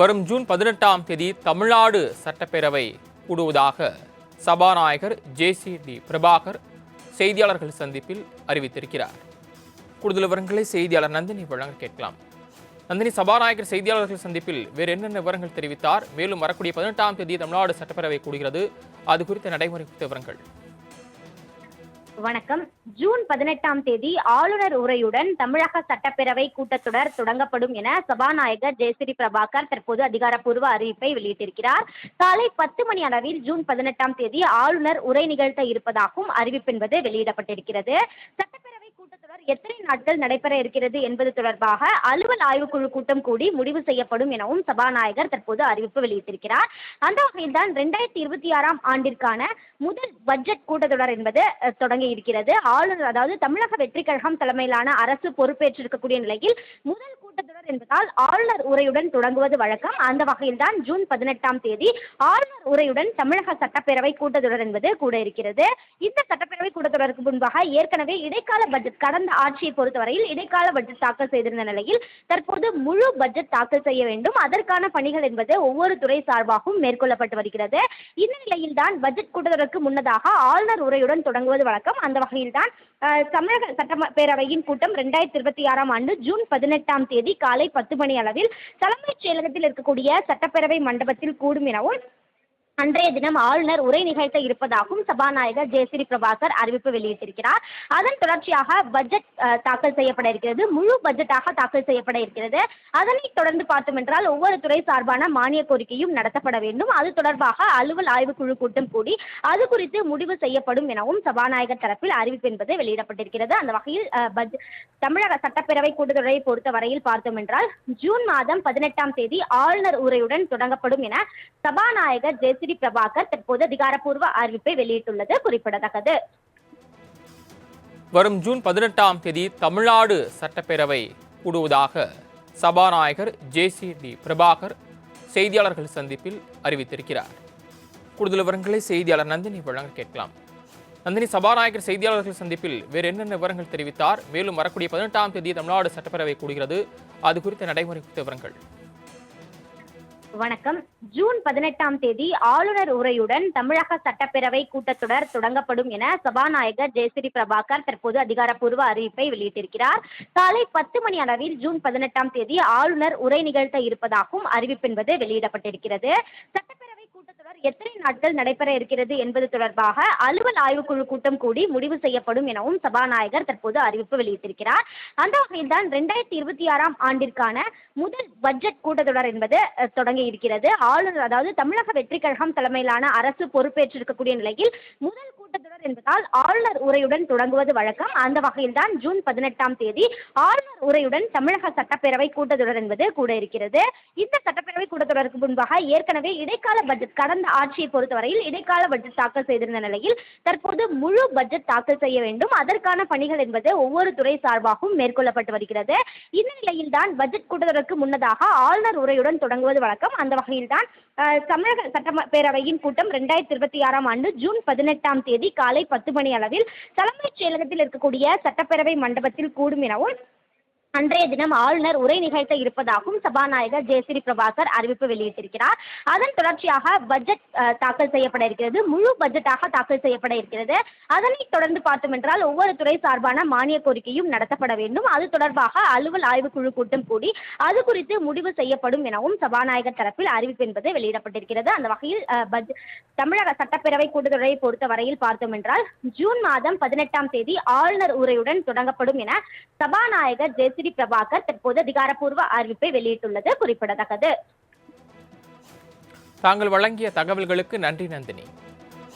வரும் ஜூன் 18ஆம் தேதி தமிழ்நாடு சட்டப்பேரவை கூடுவதாக சபாநாயகர் ஜே.சி.டி. பிரபாகர் செய்தியாளர்கள் சந்திப்பில் அறிவித்திருக்கிறார். கூடுதல் விவரங்களை செய்தியாளர் நந்தினி வழங்க கேட்கலாம். நந்தினி, சபாநாயகர் செய்தியாளர்கள் சந்திப்பில் வேறு என்னென்ன விவரங்கள் தெரிவித்தார்? மேலும் வரக்கூடிய 18ஆம் தேதி தமிழ்நாடு சட்டப்பேரவை கூடுகிறது, அது குறித்த நடைமுறை குறித்த விவரங்கள். வணக்கம். ஜூன் 18ஆம் தேதி ஆளுநர் உரையுடன் தமிழக சட்டப்பேரவை கூட்டத்தொடர் தொடங்கப்படும் என சபாநாயகர் ஜே.சி.டி. பிரபாகர் தற்போது அதிகாரப்பூர்வ அறிவிப்பை வெளியிட்டிருக்கிறார். காலை 10 மணி அளவில் ஜூன் 18ஆம் தேதி ஆளுநர் உரை நிகழ்த்த இருப்பதாகவும் அறிவிப்பு என்பது வெளியிடப்பட்டிருக்கிறது. சட்டப்பேரவை கூட்டத்தொடர் எத்தனை நாட்கள் நடைபெற இருக்கிறது என்பது தொடர்பாக அலுவல் ஆய்வுக்குழு கூட்டம் கூடி முடிவு செய்யப்படும் எனவும் சபாநாயகர் தற்போது அறிவிப்பு வெளியிட்டிருக்கிறார். அந்த வகையில்தான் 2026ஆம் ஆண்டிற்கான முதல் பட்ஜெட் கூட்டத்தொடர் என்பது தொடங்கி இருக்கிறது. ஆளுநர், அதாவது தமிழக வெற்றி கழகம் தலைமையிலான அரசு பொறுப்பேற்றிருக்கக்கூடிய நிலையில் முதல் கூட்டத்தொடர் என்பதால் ஆளுநர் உரையுடன் தொடங்குவது வழக்கம். அந்த வகையில்தான் ஜூன் 18ஆம் தேதி ஆளுநர் உரையுடன் தமிழக சட்டப்பேரவை கூட்டத்தொடர் என்பது கூட இருக்கிறது. இந்த சட்டப்பேரவை கூட்டத்தொடருக்கு முன்பாக ஏற்கனவே இடைக்கால பட்ஜெட், கடந்த ஆட்சியை பொறுத்தவரையில் இடைக்கால பட்ஜெட் தாக்கல் செய்திருந்த நிலையில் தற்போது முழு பட்ஜெட் தாக்கல் செய்ய வேண்டும். அதற்கான பணிகள் என்பது ஒவ்வொரு துறை சார்பாகவும் மேற்கொள்ளப்பட்டு வருகிறது. இந்த நிலையில்தான் பட்ஜெட் கூட்டத்தொடருக்கு முன்னதாக ஆளுநர் உரையுடன் தொடங்குவது வழக்கம். அந்த வகையில்தான் தமிழக சட்டப்பேரவையின் கூட்டம் 2026ஆம் ஆண்டு ஜூன் 18ஆம் தேதி காலை 10 மணி அளவில் தலைமைச் செயலகத்தில் இருக்கக்கூடிய சட்டப்பேரவை மண்டபத்தில் கூடும் எனவும் அன்றைய தினம் ஆளுநர் உரை நிகழ்த்த இருப்பதாகவும் சபாநாயகர் ஜே.சி.டி. பிரபாகர் அறிவிப்பு வெளியிட்டிருக்கிறார். அதன் தொடர்ச்சியாக பட்ஜெட் தாக்கல் செய்யப்பட இருக்கிறது. முழு பட்ஜெட்டாக தாக்கல் செய்யப்பட இருக்கிறது. அதனைத் தொடர்ந்து பார்த்தோம் என்றால் ஒவ்வொரு துறை சார்பான மானிய கோரிக்கையும் நடத்தப்பட வேண்டும். அது தொடர்பாக அலுவல் ஆய்வுக்குழு கூட்டம் கூடி அது குறித்து முடிவு செய்யப்படும் எனவும் சபாநாயகர் தரப்பில் அறிவிப்பு என்பது வெளியிடப்பட்டிருக்கிறது. அந்த வகையில் தமிழக சட்டப்பேரவை கூட்டத்தொடரை பொறுத்த வரையில் பார்த்தோம் என்றால் ஜூன் மாதம் 18ஆம் தேதி ஆளுநர் உரையுடன் தொடங்கப்படும் என சபாநாயகர் ஜே.சி.டி. பிரபாகர் தற்போது அதிகாரப்பூர்வ அறிவிப்பை வெளியிட்டுள்ளது குறிப்பிடத்தக்கது. வரும் ஜூன் 18ஆம் தேதி தமிழ்நாடு சட்டப்பேரவை கூடுவதாக சபாநாயகர் ஜே.சி.டி. பிரபாகர் செய்தியாளர்கள் சந்திப்பில் அறிவித்திருக்கிறார். கூடுதல் விவரங்களை செய்தியாளர் நந்தினி வழங்க கேட்கலாம். நந்தினி, சபாநாயகர் செய்தியாளர்கள் சந்திப்பில் வேறு என்னென்ன விவரங்கள் தெரிவித்தார்? மேலும் வரக்கூடிய 18ஆம் தேதி தமிழ்நாடு சட்டப்பேரவை கூடுகிறது, அது குறித்த நடைமுறை குறித்த விவரங்கள். வணக்கம். ஜூன் 18ஆம் தேதி ஆளுநர் உரையுடன் தமிழக சட்டப்பேரவை கூட்டத்தொடர் தொடங்கப்படும் என சபாநாயகர் ஜே.சி.டி. பிரபாகர் தற்போது அதிகாரப்பூர்வ அறிவிப்பை வெளியிட்டிருக்கிறார். காலை 10 மணி அளவில் ஜூன் 18ஆம் தேதி ஆளுநர் உரை நிகழ்த்த இருப்பதாகவும் அறிவிப்பு என்பது வெளியிடப்பட்டிருக்கிறது. சட்டப்பேரவை கூட்டத்தொடர் எத்தனை நாட்கள் நடைபெற இருக்கிறது என்பது தொடர்பாக அலுவல் ஆய்வுக்குழு கூட்டம் கூடி முடிவு செய்யப்படும் எனவும் சபாநாயகர் தற்போது அறிவிப்பு வெளியிட்டிருக்கிறார். அந்த வகையில்தான் 2026ஆம் ஆண்டிற்கான முதல் பட்ஜெட் கூட்டத்தொடர் என்பது தொடங்கி இருக்கிறது. ஆளுநர், அதாவது தமிழக வெற்றி கழகம் தலைமையிலான அரசு பொறுப்பேற்றிருக்கக்கூடிய நிலையில் முதல் கூட்டத்தொடர் என்பதால் ஆளுநர் உரையுடன் தொடங்குவது வழக்கம். அந்த வகையில்தான் ஜூன் 18ஆம் தேதி ஆளுநர் உரையுடன் தமிழக சட்டப்பேரவை கூட்டத்தொடர் என்பது கூட இருக்கிறது. இந்த சட்டப்பேரவை கூட்டத்தொடருக்கு முன்பாக ஏற்கனவே இடைக்கால பட்ஜெட், கடந்த ஆட்சியை பொறுத்தவரையில் இடைக்கால பட்ஜெட் தாக்கல் செய்திருந்த நிலையில் தற்போது முழு பட்ஜெட் தாக்கல் செய்ய வேண்டும். அதற்கான பணிகள் என்பது ஒவ்வொரு துறை சார்பாகவும் மேற்கொள்ளப்பட்டு வருகிறது. இந்த நிலையில்தான் பட்ஜெட் கூட்டத்தொடருக்கு முன்னதாக ஆளுநர் உரையுடன் தொடங்குவது வழக்கம். அந்த வகையில்தான் தமிழக சட்டப்பேரவையின் கூட்டம் 2026ஆம் ஆண்டு ஜூன் 18ஆம் தேதி காலை 10 மணி அளவில் தலைமைச் செயலகத்தில் இருக்கக்கூடிய சட்டப்பேரவை மண்டபத்தில் கூடும் எனவும் அன்றைய தினம் ஆளுநர் உரை நிகழ்த்த இருப்பதாகவும் சபாநாயகர் ஜே.சி.டி. பிரபாகர் அறிவிப்பு வெளியிட்டிருக்கிறார். அதன் தொடர்ச்சியாக பட்ஜெட் தாக்கல் செய்யப்பட இருக்கிறது. முழு பட்ஜெட்டாக தாக்கல் செய்யப்பட இருக்கிறது. அதனைத் தொடர்ந்து பார்த்தோம் என்றால் ஒவ்வொரு துறை சார்பான மானிய கோரிக்கையும் நடத்தப்பட வேண்டும். அது தொடர்பாக அலுவல் ஆய்வுக்குழு கூட்டம் கூடி அது குறித்து முடிவு செய்யப்படும் எனவும் சபாநாயகர் தரப்பில் அறிவிப்பு என்பது வெளியிடப்பட்டிருக்கிறது. அந்த வகையில் தமிழக சட்டப்பேரவை கூட்டத்தொடரை பொறுத்த வரையில் பார்த்தோம் என்றால் ஜூன் மாதம் 18ஆம் தேதி ஆளுநர் உரையுடன் தொடங்கப்படும் என சபாநாயகர் ஜே.சி.டி. பிரபாகர் தற்போது அதிகாரப்பூர்வ அறிவிப்பை வெளியிட்டுள்ளது குறிப்பிடத்தக்கது. தாங்கள் வழங்கிய தகவல்களுக்கு நன்றி நந்தினி.